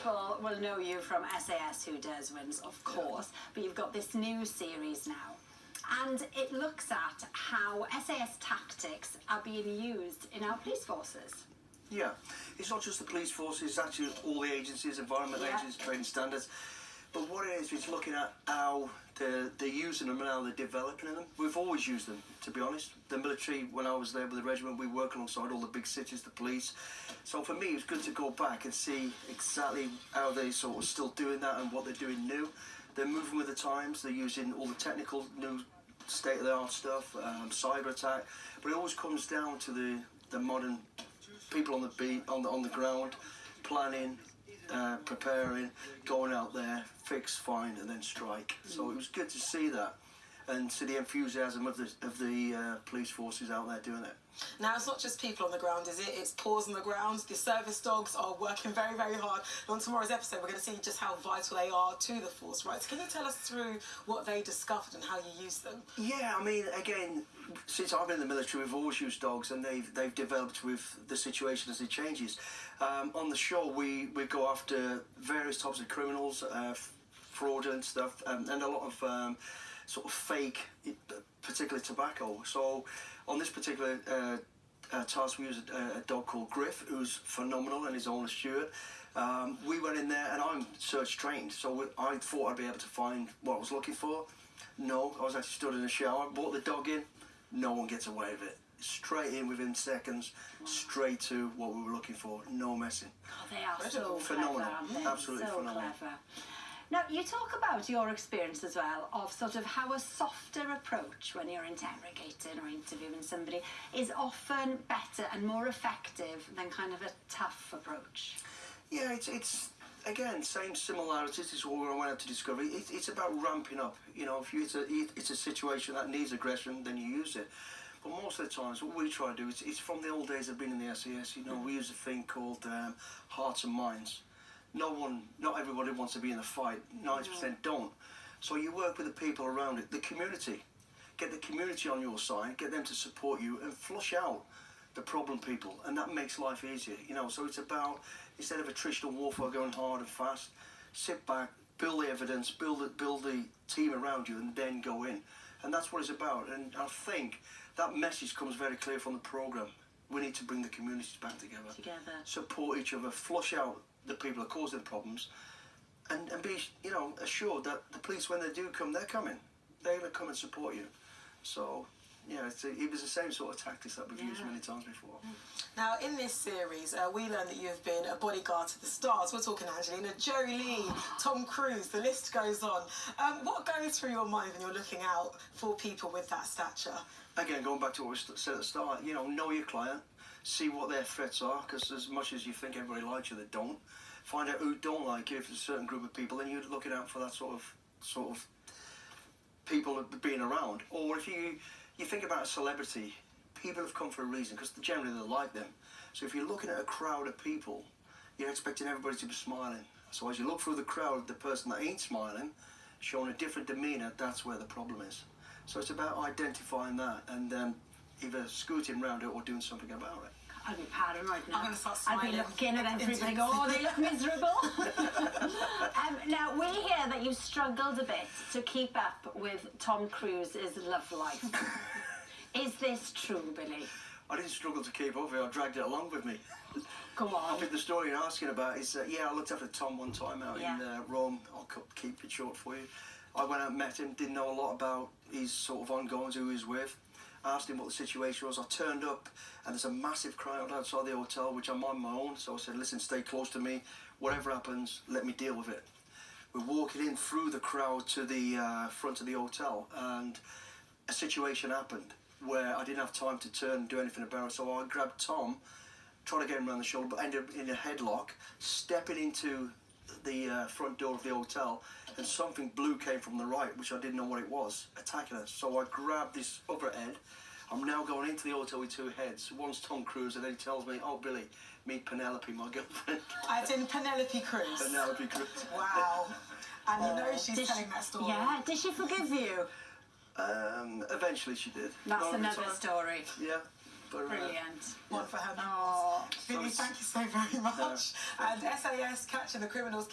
people will know you from SAS Who Dares Wins, of course, but you've got this new series now. And it looks at how SAS tactics are being used in our police forces. Yeah, it's not just the police force, it's actually all the agencies, environmental agencies, training standards. But what it is, it's looking at how they're using them and how they're developing them. We've always used them, to be honest. The military, when I was there with the regiment, we work alongside all the big cities, the police. So for me, it's good to go back and see exactly how they sort of still doing that and what they're doing new. They're moving with the times, they're using all the technical new state-of-the-art stuff, cyber attack, but it always comes down to the modern people on the beat, on the ground, planning, preparing, going out there, fix, find, and then strike. So it was good to see that and see the enthusiasm of the police forces out there doing it. Now, it's not just people on the ground, is it? It's paws on the ground. The service dogs are working very, very hard. And on tomorrow's episode, we're going to see just how vital they are to the force, right? So can you tell us through what they discovered and how you use them? Yeah, I mean, again, since I've been in the military, we've always used dogs, and they've developed with the situation as it changes. On the show, we go after various types of criminals, fraudulent stuff, and a lot of sort of fake, particularly tobacco. So on this particular task, we use a dog called Griff, who's phenomenal and his owner Stuart. We went in there, and I'm search trained, so I thought I'd be able to find what I was looking for. No, I was actually stood in the shower, brought the dog in, no one gets away with it. Straight in within seconds, straight to what we were looking for, no messing. Oh, they are so phenomenal, clever, aren't they? absolutely so phenomenal. Clever. Now, you talk about your experience as well of sort of how a softer approach when you're interrogating or interviewing somebody is often better and more effective than kind of a tough approach. Yeah, it's again, same similarities. This is what I went out to discover. It's about ramping up. You know, if it's a situation that needs aggression, then you use it. But most of the times, what we try to do, it's from the old days of being in the SAS, you know, we use a thing called hearts and minds. Not everybody wants to be in a fight, 90% don't. So you work with the people around it, the community. Get the community on your side, get them to support you and flush out the problem people, and that makes life easier, you know. So it's about, instead of attritional warfare going hard and fast, sit back, build the evidence, build the team around you, and then go in. And that's what it's about, and I think that message comes very clear from the programme. We need to bring the communities back together. Support each other, flush out the people that are causing problems, and be, you know, assured that the police, when they do come, they're coming. They're going to come and support you. So, yeah, it was the same sort of tactics that we've used many times before. Now, in this series, we learned that you've been a bodyguard to the stars. We're talking Angelina Jolie, Tom Cruise, the list goes on. What goes through your mind when you're looking out for people with that stature? Again, going back to what we said at the start, you know your client, see what their threats are, because as much as you think everybody likes you, they don't. Find out who don't like you. If there's a certain group of people, then you're looking out for that sort of people being around. Or if you think about a celebrity, people have come for a reason, because generally they like them. So if you're looking at a crowd of people, you're expecting everybody to be smiling. So as you look through the crowd, the person that ain't smiling, showing a different demeanour, that's where the problem is. So it's about identifying that and then either scooting around it or doing something about it. I'd be paranoid now. I'm going to start smiling. I'd be looking at everybody go, oh, they look miserable. Now, we hear that you struggled a bit to keep up with Tom Cruise's love life. Is this true, Billy? I didn't struggle to keep up with it, I dragged it along with me. Go on. I think the story you're asking about is, I looked after Tom one time out in Rome. I'll keep it short for you. I went out and met him, didn't know a lot about his sort of ongoings, who he was with. Asked him what the situation was. I turned up and there's a massive crowd outside the hotel, which I'm on my own, so I said, listen, stay close to me. Whatever happens, let me deal with it. We're walking in through the crowd to the front of the hotel, and a situation happened where I didn't have time to turn and do anything about it, so I grabbed Tom, tried to get him around the shoulder, but ended up in a headlock, stepping into the front door of the hotel, and something blue came from the right, which I didn't know what it was, attacking us. So I grabbed this other head. I'm now going into the hotel with two heads. One's Tom Cruise, and then he tells me, oh, Billy, meet Penelope, my girlfriend. As in Penelope Cruz? Penelope Cruz. Wow. And you know she's telling that story. Yeah, did she forgive you? Eventually she did. That's another story. Yeah. But, Brilliant. One for her. Oh. Billy, thank you so very much. And SAS, Catching the Criminals.